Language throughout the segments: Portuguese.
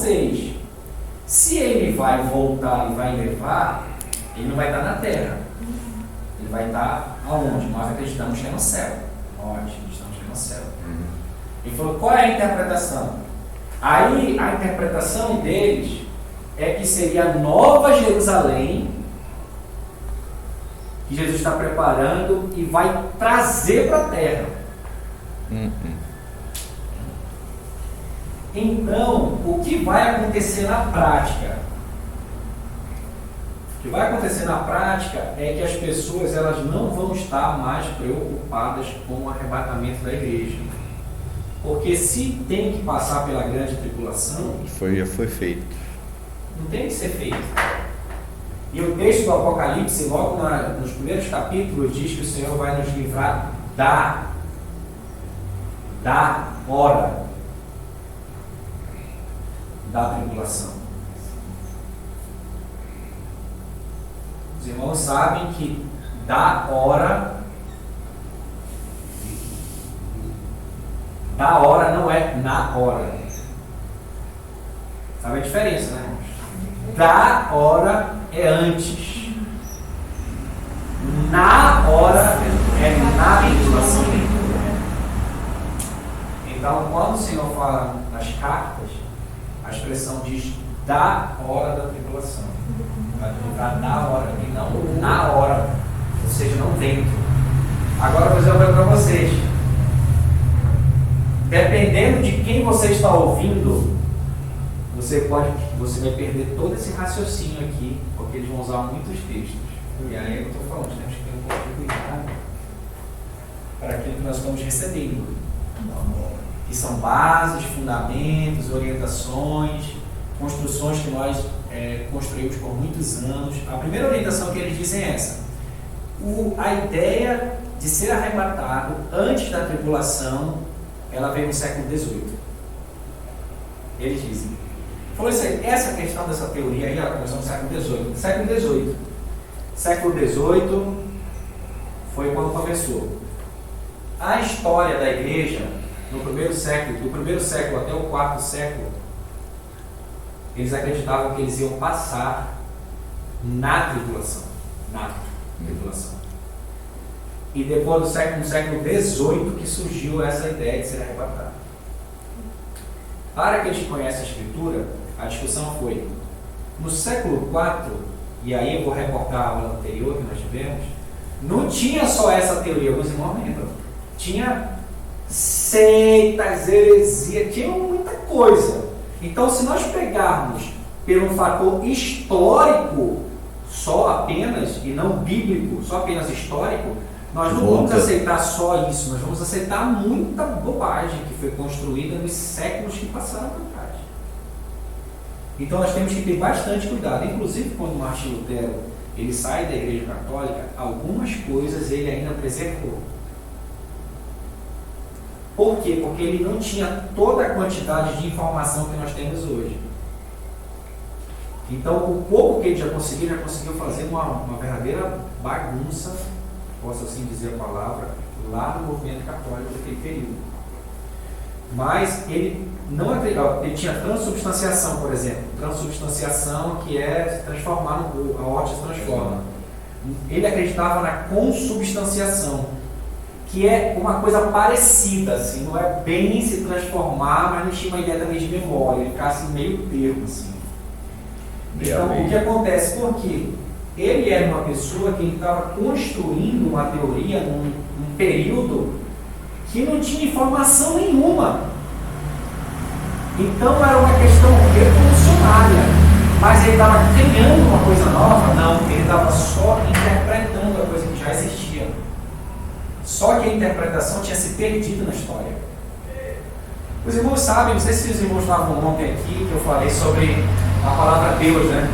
vocês. Se ele vai voltar e vai levar, ele não vai estar na terra. Ele vai estar aonde? Nós acreditamos que é no céu. Nós acreditamos que é no céu. Ele falou, qual é a interpretação? Aí a interpretação deles é que seria a Nova Jerusalém que Jesus está preparando e vai trazer para a terra. Então, o que vai acontecer na prática? O que vai acontecer na prática é que as pessoas elas não vão estar mais preocupadas com o arrebatamento da igreja. Porque se tem que passar pela grande tribulação... Já foi feito. Não tem que ser feito. E o texto do Apocalipse, logo nos primeiros capítulos, diz que o Senhor vai nos livrar da hora da tribulação. Os irmãos sabem que da hora não é na hora. Sabe a diferença, né, irmãos? Da hora é antes. Na hora é na tribulação. Então, quando o Senhor fala nas cartas, a expressão diz da hora da tribulação. Vai livrar da hora e não na hora, ou seja, não dentro. Agora eu vou dizer uma coisa para vocês. Dependendo de quem você está ouvindo, você vai perder todo esse raciocínio aqui, porque eles vão usar muitos textos. E aí eu estou falando, temos que ter um pouco de cuidado para aquilo que nós estamos recebendo. Que são bases, fundamentos, orientações, construções que nós construímos por muitos anos. A primeira orientação que eles dizem é essa. A ideia de ser arrebatado antes da tribulação, ela veio no século XVIII. Eles dizem. Falou isso aí, essa questão dessa teoria aí, ela começou no século XVIII. Século XVIII foi quando começou. A história da igreja, no primeiro século, do primeiro século até o quarto século, eles acreditavam que eles iam passar na tribulação. E depois no século XVIII que surgiu essa ideia de ser arrebatado. Para aqueles que conhecem a Escritura, a discussão foi, no século IV, e aí eu vou reportar a aula anterior que nós tivemos, não tinha só essa teoria, alguns irmãos lembram, tinha seitas, heresia, tinha muita coisa. Então, se nós pegarmos pelo fator histórico só apenas, e não bíblico, só apenas histórico, nós não vamos aceitar só isso, nós vamos aceitar muita bobagem que foi construída nos séculos que passaram por trás. Então nós temos que ter bastante cuidado. Inclusive, quando Martinho Lutero ele sai da Igreja Católica, algumas coisas ele ainda preservou. Por quê? Porque ele não tinha toda a quantidade de informação que nós temos hoje. Então, o pouco que ele já conseguiu fazer uma verdadeira bagunça, posso assim dizer a palavra, lá no movimento católico daquele período. Mas ele não acreditava, ele tinha transubstanciação, por exemplo. Transubstanciação que é se transformar, a horta se transforma. Ele acreditava na consubstanciação, que é uma coisa parecida, assim, não é bem se transformar, mas não tinha uma ideia também de memória, ele ficava assim meio termo, assim. Então, o que acontece? Porque ele era uma pessoa que estava construindo uma teoria num período que não tinha informação nenhuma. Então era uma questão revolucionária. Mas ele estava criando uma coisa nova? Não, ele estava só interpretando a coisa que já existia. Só que a interpretação tinha se perdido na história. Os irmãos sabem, não sei se os irmãos estavam ontem aqui, que eu falei sobre a palavra Deus, né?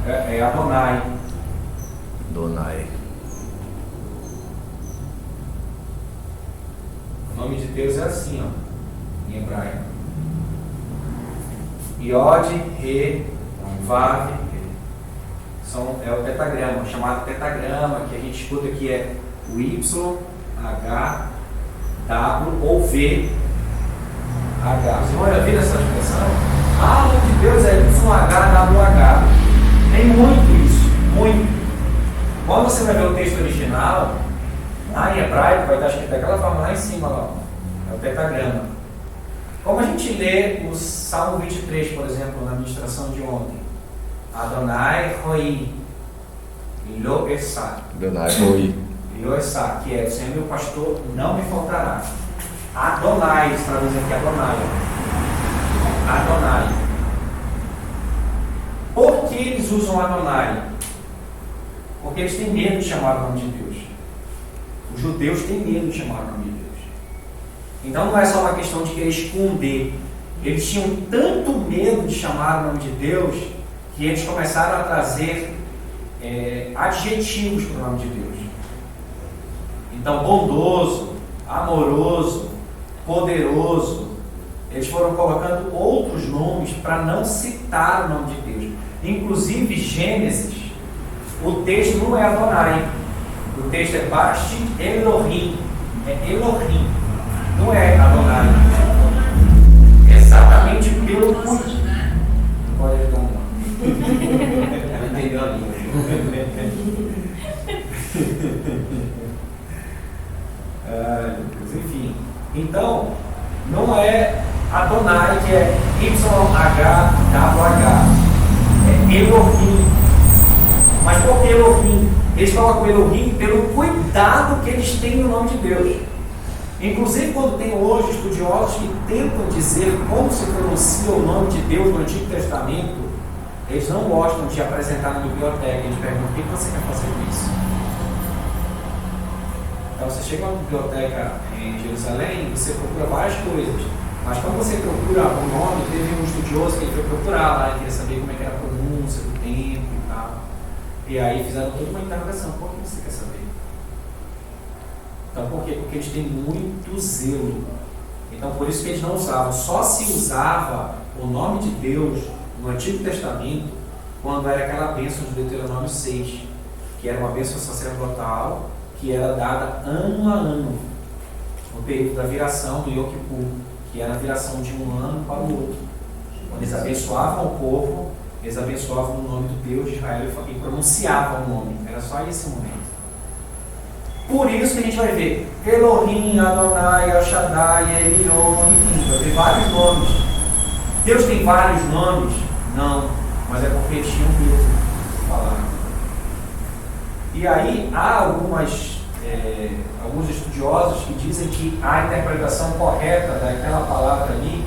É Adonai. Adonai. O nome de Deus é assim, ó, em hebraico. Yod, Re, Vav, é o tetragrama, chamado tetragrama, que a gente escuta que é o Y, H, W ou V, H. Vocês vão ouvir essa expressão? Ah, o nome de Deus é YHWH. Tem muito isso, muito. Quando você vai ver o texto original, lá em hebraico vai estar escrito daquela forma lá em cima, lá, é o pentagrama. Como a gente lê o Salmo 23, por exemplo, na ministração de ontem? Adonai Roi, Lo Esá. Adonai Roi. Lo Esá, que é o Senhor meu pastor, não me faltará. Adonai, traduz aqui Adonai. Adonai. Por que eles usam Adonai? Porque eles têm medo de chamar o nome de Deus. Os judeus têm medo de chamar o nome de Deus. Então não é só uma questão de querer esconder. Eles tinham tanto medo de chamar o nome de Deus que eles começaram a trazer adjetivos para o nome de Deus. Então, bondoso, amoroso, poderoso. Eles foram colocando outros nomes para não citar o nome de Deus. Inclusive, Gênesis, o texto não é Adonai. O texto é Basti Elohim. É Elohim. Não é Adonai. Exatamente pelo cuidado. Pode ajudar um. Não entendeu a língua. Enfim. Então, não é Adonai, que é YHWH. É Elohim. Mas por que Elohim? Eles colocam Elohim pelo cuidado que eles têm no nome de Deus. Inclusive, quando tem hoje estudiosos que tentam dizer como se pronuncia o nome de Deus no Antigo Testamento, eles não gostam de apresentar na biblioteca. Eles perguntam: o que você quer fazer com isso? Então, você chega numa biblioteca em Jerusalém, você procura várias coisas. Mas quando você procura o nome, teve um estudioso que ele foi procurar lá, ele queria saber como é que era a pronúncia do tempo e tal. E aí fizeram toda uma interrogação: por que você quer saber? Então, por quê? Porque eles têm muito zelo. Então, por isso que eles não usavam. Só se usava o nome de Deus no Antigo Testamento quando era aquela bênção de Deuteronômio 6, que era uma bênção sacerdotal que era dada ano a ano, no período da viração do Yom Kippur, que era a viração de um ano para o outro. Quando eles abençoavam o povo, eles abençoavam o nome do Deus de Israel e pronunciavam o nome. Era só esse momento. Por isso que a gente vai ver Elohim, Adonai, El Shaddai, Elion, enfim, vai ver vários nomes. Deus tem vários nomes? Não, mas é porque eles tinham medo de falar. E aí há alguns estudiosos que dizem que a interpretação correta daquela palavra ali,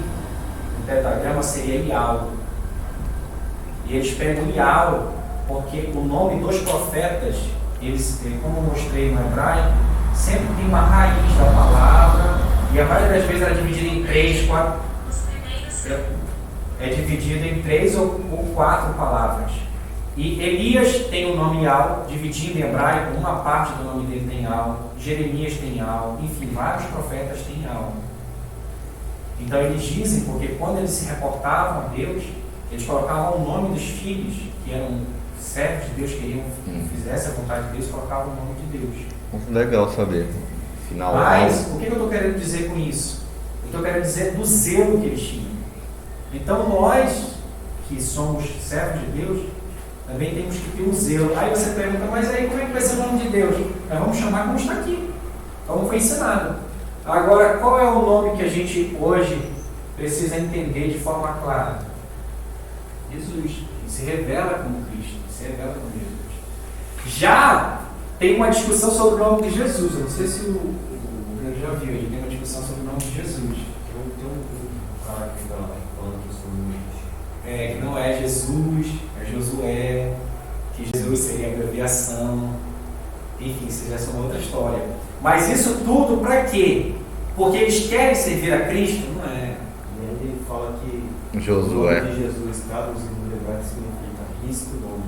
no pentagrama, seria Ial. E eles pegam Ial porque o nome dos profetas, como eu mostrei no hebraico, sempre tem uma raiz da palavra, e a maioria das vezes ela é dividida em 3, 4. É dividida em 3 ou 4 palavras. E Elias tem o nome Al, dividido em hebraico, uma parte do nome dele tem Al, Jeremias tem Al, enfim, vários profetas têm Al. Então eles dizem, porque quando eles se reportavam a Deus, eles colocavam o nome dos filhos, que eram servos de Deus, queriam que fizesse a vontade de Deus, colocavam o nome de Deus. Legal saber. Final. Mas, o que eu estou querendo dizer com isso? Eu estou querendo dizer do zelo que eles tinham. Então nós, que somos servos de Deus, também temos que ter um zelo. Aí você pergunta: mas aí como é que vai ser o nome de Deus? Nós vamos chamar como está aqui, como foi ensinado. Agora, qual é o nome que a gente hoje precisa entender de forma clara? Jesus. Ele se revela como Cristo, se revela como Jesus. Já tem uma discussão sobre o nome de Jesus. Eu não sei se o Grande já viu, ele tem uma discussão sobre o nome de Jesus. Tem um cara que está falando que que não é Jesus, é Josué, que Jesus seria a abreviação, enfim, isso já é uma outra história. Mas isso tudo para quê? Porque eles querem servir a Cristo? Não é. E aí ele fala que Josué. o nome de Jesus, traduzido no hebraico, significa risco nome.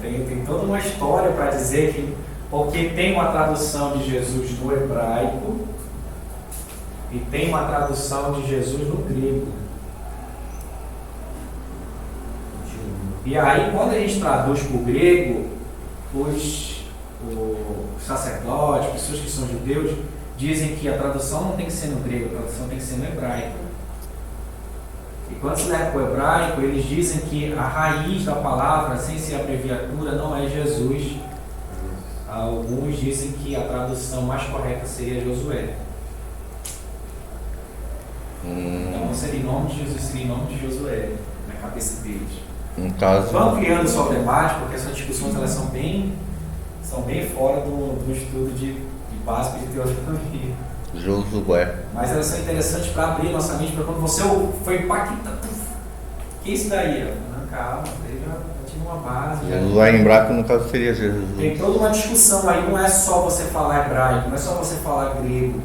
Tem toda uma história para dizer que, porque tem uma tradução de Jesus no hebraico e tem uma tradução de Jesus no grego. E aí, quando a gente traduz para o grego, os sacerdotes, pessoas que são judeus, dizem que a tradução não tem que ser no grego, a tradução tem que ser no hebraico. E quando se leva para o hebraico, eles dizem que a raiz da palavra, sem ser abreviatura, não é Jesus. Alguns dizem que a tradução mais correta seria Josué. Então não seria em nome de Jesus, seria em nome de Josué, na cabeça deles. No caso, Vão criando só o debate, porque essas discussões elas são bem fora do estudo de básico de teologia. Josué. Mas elas são interessantes para abrir nossa mente, para quando você foi impactado. Que é isso daí? Não, calma, eu já tive uma base. Josué em hebraico, no caso, seria Jesus. Tem toda uma discussão aí, não é só você falar hebraico, não é só você falar grego,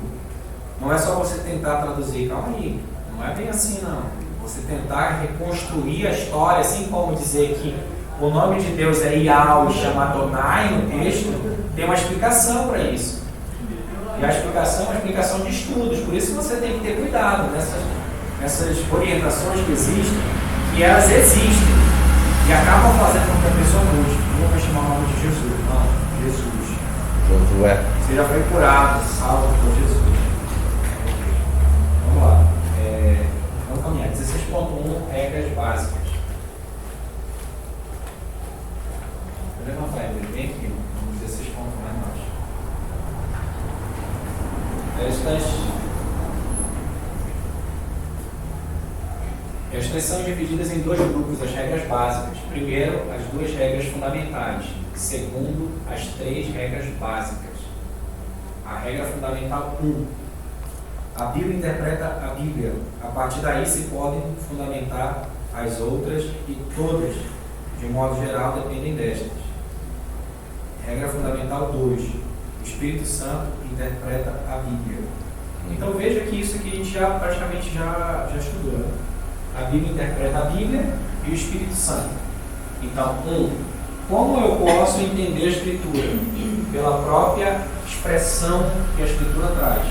não é só você tentar traduzir. Calma aí, não é bem assim não. Você tentar reconstruir a história, assim como dizer que o nome de Deus é Yahweh, chama Adonai no texto, tem uma explicação para isso. E a explicação é uma explicação de estudos, por isso você tem que ter cuidado nessas orientações que existem, que elas existem e acabam fazendo com que a pessoa mude. Não vou chamar o nome de Jesus, não, Jesus. Josué. Você já foi curado, salvo por Jesus. Vamos lá. Vamos caminhar. 16.1, regras básicas. Vou levantar ele bem aqui, no 16.1 mais baixo. Estas são divididas em dois grupos, as regras básicas. Primeiro, as duas regras fundamentais. Segundo, as três regras básicas. A regra fundamental 1. A Bíblia interpreta a Bíblia. A partir daí se podem fundamentar as outras e todas, de um modo geral, dependem destas. Regra fundamental 2. O Espírito Santo interpreta a Bíblia. Então veja que isso aqui a gente praticamente já estudou. Né? A Bíblia interpreta a Bíblia e o Espírito Santo. Então, como eu posso entender a Escritura? Pela própria expressão que a Escritura traz.